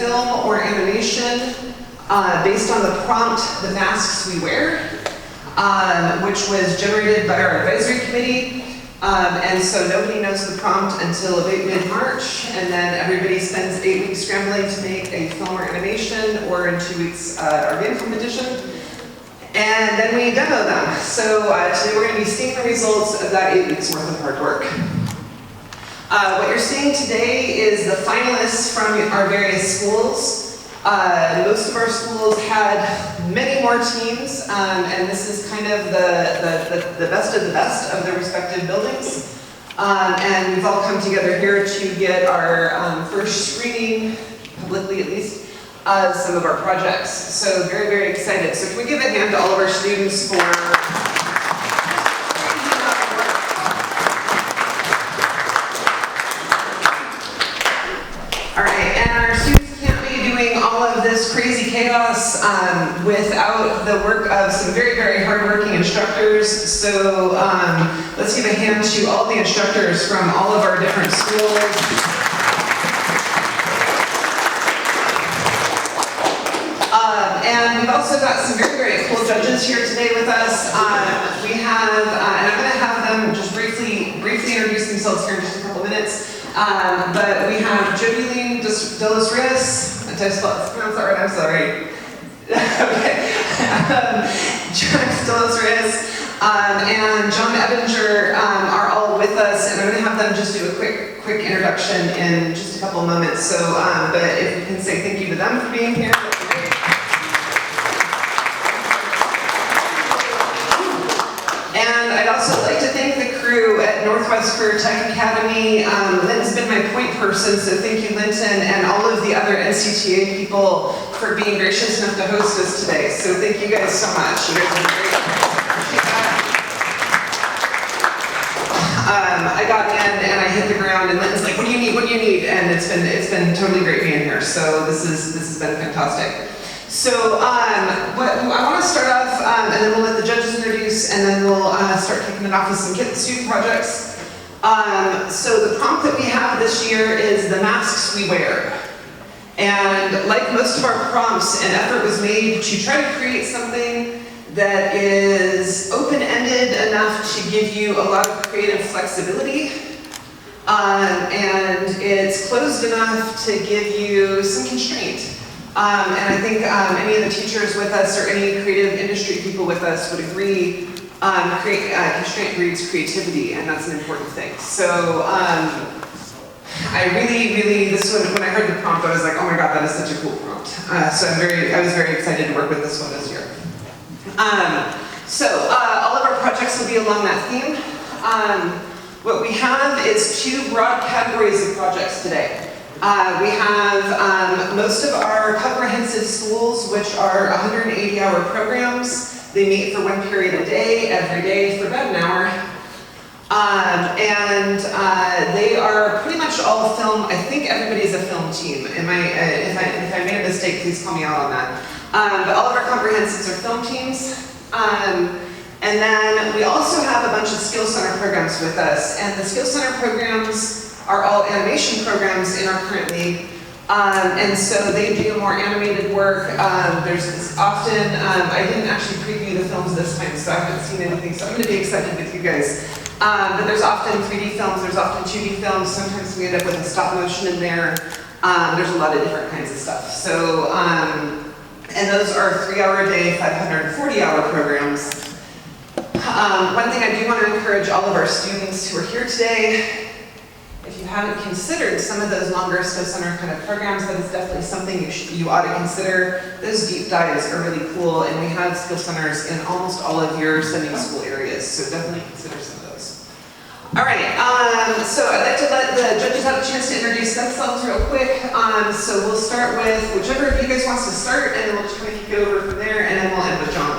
film or animation based on the prompt, The Masks We Wear, which was generated by our advisory committee. And so nobody knows the prompt until about mid-March, and then everybody spends 8 weeks scrambling to make a film or animation, or in 2 weeks, our game competition. And then we demo them. So today we're going to be seeing the results of that 8 weeks worth of hard work. What you're seeing today is the finalists from our various schools. Most of our schools had many more teams, and this is kind of the best of the best of their respective buildings. And we've all come together here to get our first screening, publicly at least, of some of our projects. So very, very excited. So can we give a hand to all of our students for... All right, and our students can't be doing all of this crazy chaos without the work of some very, very hardworking instructors. So let's give a hand to all the instructors from all of our different schools. And we've also got some very, very cool judges here today with us. We have, and I'm going to have them just briefly introduce themselves here in just a couple minutes. But we have Jodeline de los Rios. Did I pronounce that right? I'm sorry. Okay. Jodeline de los Rios and John Ebinger are all with us, and I'm going to have them just do a quick introduction in just a couple moments. So, but if we can say thank you to them for being here. I'd also like to thank the crew at Northwest Career Tech Academy. Lynn's been my point person, so thank you, Linton, and all of the other NCTA people for being gracious enough to host us today. So thank you guys so much. You guys are great. I got in and I hit the ground, and Lynn's like, "What do you need? What do you need?" And it's been totally great being here. So this has been fantastic. So I want to start off, and then we'll let the judges introduce, and then we'll start kicking it off with some student projects. So the prompt that we have this year is The Masks We Wear. And like most of our prompts, an effort was made to try to create something that is open-ended enough to give you a lot of creative flexibility. And it's closed enough to give you some constraint. And I think any of the teachers with us or any creative industry people with us would agree, constraint breeds creativity, and that's an important thing. So I really, this one, when I heard the prompt, I was like, oh my god, that is such a cool prompt. So I was very excited to work with this one this year. All of our projects will be along that theme. What we have is two broad categories of projects today. We have most of our comprehensive schools, which are 180-hour programs. They meet for 1 period a day, every day for about an hour. They are pretty much all film. I think everybody's a film team. If I made a mistake, please call me out on that. But all of our comprehensives are film teams. And then we also have a bunch of Skill Center programs with us. And the Skill Center programs are all animation programs in our current league. And so they do more animated work. There's often, I didn't actually preview the films this time, so I haven't seen anything, so I'm going to be excited with you guys. But there's often 3D films, there's often 2D films, sometimes we end up with a stop motion in there. There's a lot of different kinds of stuff. So, and those are 3-hour-a-day, 540-hour programs. One thing I do want to encourage all of our students who are here today, if you haven't considered some of those longer Skill Center kind of programs, that is definitely something you ought to consider. Those deep dives are really cool, and we have Skill Centers in almost all of your sending school areas, so definitely consider some of those. All right, so I'd like to let the judges have a chance to introduce themselves real quick. So we'll start with whichever of you guys wants to start, and then we'll just kind of kick it over from there, and then we'll end with John.